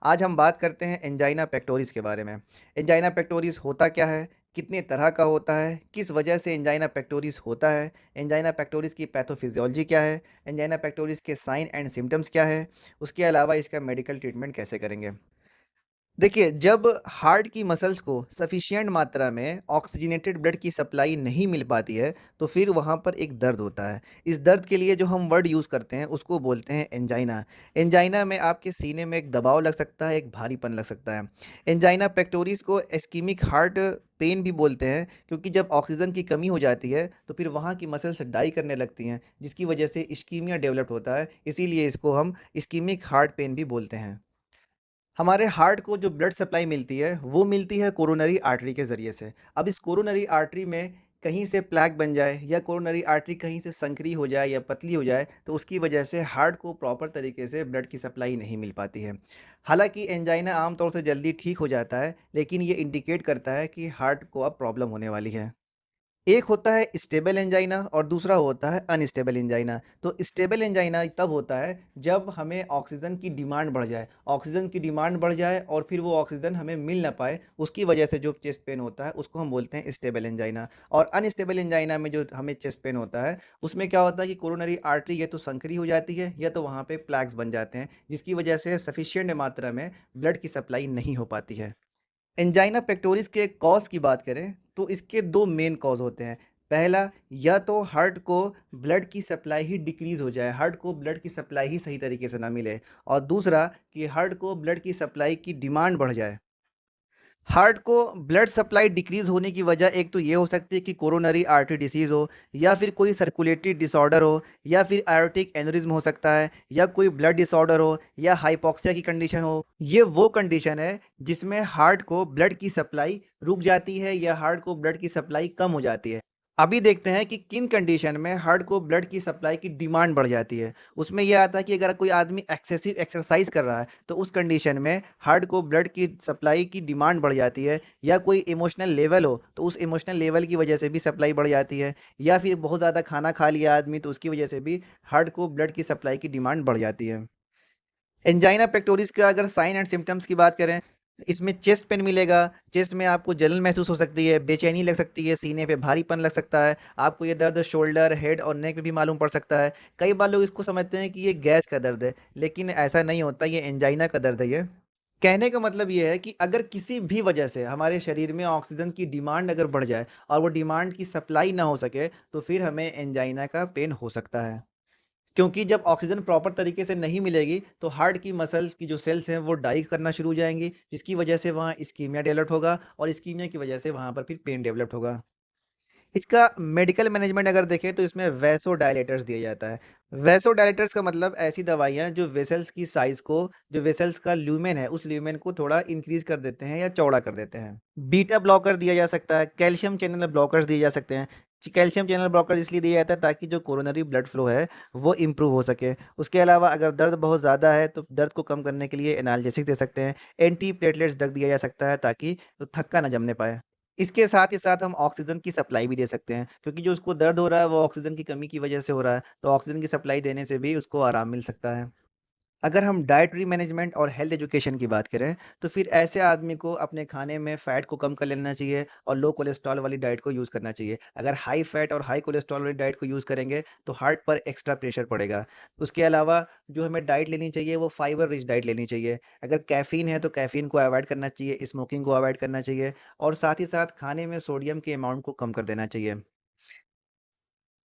आज हम बात करते हैं एंजाइना पेक्टोरिस के बारे में। एंजाइना पेक्टोरिस होता क्या है? कितने तरह का होता है? किस वजह से एंजाइना पेक्टोरिस होता है? एंजाइना पेक्टोरिस की पैथोफिजियोलॉजी क्या है? एंजाइना पेक्टोरिस के साइन एंड सिम्पटम्स क्या है? उसके अलावा इसका मेडिकल ट्रीटमेंट कैसे करेंगे? देखिए, जब हार्ट की मसल्स को सफिशिएंट मात्रा में ऑक्सीजनेटेड ब्लड की सप्लाई नहीं मिल पाती है, तो फिर वहाँ पर एक दर्द होता है। इस दर्द के लिए जो हम वर्ड यूज़ करते हैं, उसको बोलते हैं एंजाइना। एंजाइना में आपके सीने में एक दबाव लग सकता है, एक भारीपन लग सकता है। एंजाइना पेक्टोरिस को इस्कीमिक हार्ट पेन भी बोलते हैं, क्योंकि जब ऑक्सीजन की कमी हो जाती है, तो फिर वहाँ की मसल्स डाई करने लगती हैं, जिसकी वजह से इस्कीमिया डेवलप होता है। इसीलिए इसको हम इस्कीमिक हार्ट पेन भी बोलते हैं। हमारे हार्ट को जो ब्लड सप्लाई मिलती है, वो मिलती है कोरोनरी आर्टरी के ज़रिए से। अब इस कोरोनरी आर्टरी में कहीं से प्लेक बन जाए या कोरोनरी आर्टरी कहीं से संकरी हो जाए या पतली हो जाए, तो उसकी वजह से हार्ट को प्रॉपर तरीके से ब्लड की सप्लाई नहीं मिल पाती है। हालाँकि एंजाइना आम तौर से जल्दी ठीक हो जाता है, लेकिन ये इंडिकेट करता है कि हार्ट को अब प्रॉब्लम होने वाली है। एक होता है स्टेबल एंजाइना और दूसरा होता है अनस्टेबल एंजाइना। तो स्टेबल एंजाइना तब होता है जब हमें ऑक्सीजन की डिमांड बढ़ जाए। ऑक्सीजन की डिमांड बढ़ जाए और फिर वो ऑक्सीजन हमें मिल ना पाए, उसकी वजह से जो चेस्ट पेन होता है उसको हम बोलते हैं स्टेबल एंजाइना। और अनस्टेबल एंजाइना में जो हमें चेस्ट पेन होता है, उसमें क्या होता है कि कोरोनरी आर्टरी या तो संकरी हो जाती है या तो वहाँ पे प्लैक्स बन जाते हैं, जिसकी वजह से सफिशिएंट मात्रा में ब्लड की सप्लाई नहीं हो पाती है। एंजाइना पेक्टोरिस के कॉज़ की बात करें तो इसके 2 मेन कॉज़ होते हैं। पहला, या तो हार्ट को ब्लड की सप्लाई ही डिक्रीज़ हो जाए, हार्ट को ब्लड की सप्लाई ही सही तरीके से ना मिले, और दूसरा कि हार्ट को ब्लड की सप्लाई की डिमांड बढ़ जाए। हार्ट को ब्लड सप्लाई डिक्रीज़ होने की वजह एक तो ये हो सकती है कि कोरोनरी आर्टरी डिसीज़ हो, या फिर कोई सर्कुलेटरी डिसऑर्डर हो, या फिर एयोर्टिक एन्युरिज्म हो सकता है, या कोई ब्लड डिसऑर्डर हो, या हाइपॉक्सिया की कंडीशन हो। ये वो कंडीशन है जिसमें हार्ट को ब्लड की सप्लाई रुक जाती है या हार्ट को ब्लड की सप्लाई कम हो जाती है। अभी देखते हैं कि किन कंडीशन में हार्ट को ब्लड की सप्लाई की डिमांड बढ़ जाती है। उसमें ये आता है कि अगर कोई आदमी एक्सेसिव एक्सरसाइज कर रहा है, तो उस कंडीशन में हार्ट को ब्लड की सप्लाई की डिमांड बढ़ जाती है, या कोई इमोशनल लेवल हो, तो उस इमोशनल लेवल की वजह से भी सप्लाई बढ़ जाती है, या फिर बहुत ज़्यादा खाना खा लिया आदमी, तो उसकी वजह से भी हार्ट को ब्लड की सप्लाई की डिमांड बढ़ जाती है। एंजाइना पेक्टोरिस का अगर साइन एंड सिम्पटम्स की बात करें, इसमें चेस्ट पेन मिलेगा। चेस्ट में आपको जलन महसूस हो सकती है, बेचैनी लग सकती है, सीने पे भारीपन लग सकता है। आपको ये दर्द शोल्डर, हेड और नेक में भी मालूम पड़ सकता है। कई बार लोग इसको समझते हैं कि ये गैस का दर्द है, लेकिन ऐसा नहीं होता, ये एंजाइना का दर्द है ये। कहने का मतलब ये है कि अगर किसी भी वजह से हमारे शरीर में ऑक्सीजन की डिमांड अगर बढ़ जाए और वो डिमांड की सप्लाई ना हो सके, तो फिर हमें एंजाइना का पेन हो सकता है। क्योंकि जब ऑक्सीजन प्रॉपर तरीके से नहीं मिलेगी, तो हार्ट की मसल्स की जो सेल्स हैं वो डाई करना शुरू हो जाएँगी, जिसकी वजह से वहाँ इस्कीमिया डेवलप होगा और इस्कीमिया की वजह से वहाँ पर फिर पेन डेवलप होगा। इसका मेडिकल मैनेजमेंट अगर देखें तो इसमें वैसोडायलेटर्स दिया जाता है। वैसोडायलेटर्स का मतलब ऐसी दवाइयाँ जो वेसल्स की साइज़ को, जो वेसल्स का ल्यूमेन है, उस ल्यूमेन को थोड़ा इंक्रीज़ कर देते हैं या चौड़ा कर देते हैं। बीटा ब्लॉकर दिया जा सकता है, कैल्शियम चैनल ब्लॉकर्स दिए जा सकते हैं। कैल्शियम चैनल ब्लॉकर इसलिए दिया जाता है ताकि जो कोरोनरी ब्लड फ्लो है, वो इम्प्रूव हो सके। उसके अलावा अगर दर्द बहुत ज़्यादा है, तो दर्द को कम करने के लिए एनाल्जेसिक दे सकते हैं। एंटी प्लेटलेट्स ड्रग दिया जा सकता है ताकि थक्का ना जमने पाए। इसके साथ ही साथ हम ऑक्सीजन की सप्लाई भी दे सकते हैं, क्योंकि जो उसको दर्द हो रहा है वो ऑक्सीजन की कमी की वजह से हो रहा है, तो ऑक्सीजन की सप्लाई देने से भी उसको आराम मिल सकता है। अगर हम डाइटरी मैनेजमेंट और हेल्थ एजुकेशन की बात करें, तो फिर ऐसे आदमी को अपने खाने में फ़ैट को कम कर लेना चाहिए और लो कोलेस्ट्रॉल वाली डाइट को यूज़ करना चाहिए। अगर हाई फ़ैट और हाई कोलेस्ट्रॉल वाली डाइट को यूज़ करेंगे, तो हार्ट पर एक्स्ट्रा प्रेशर पड़ेगा। उसके अलावा जो हमें डाइट लेनी चाहिए, वो फाइबर रिच डाइट लेनी चाहिए। अगर कैफ़ीन है, तो कैफ़ीन को अवॉइड करना चाहिए, स्मोकिंग को अवॉइड करना चाहिए, और साथ ही साथ खाने में सोडियम के अमाउंट को कम कर देना चाहिए।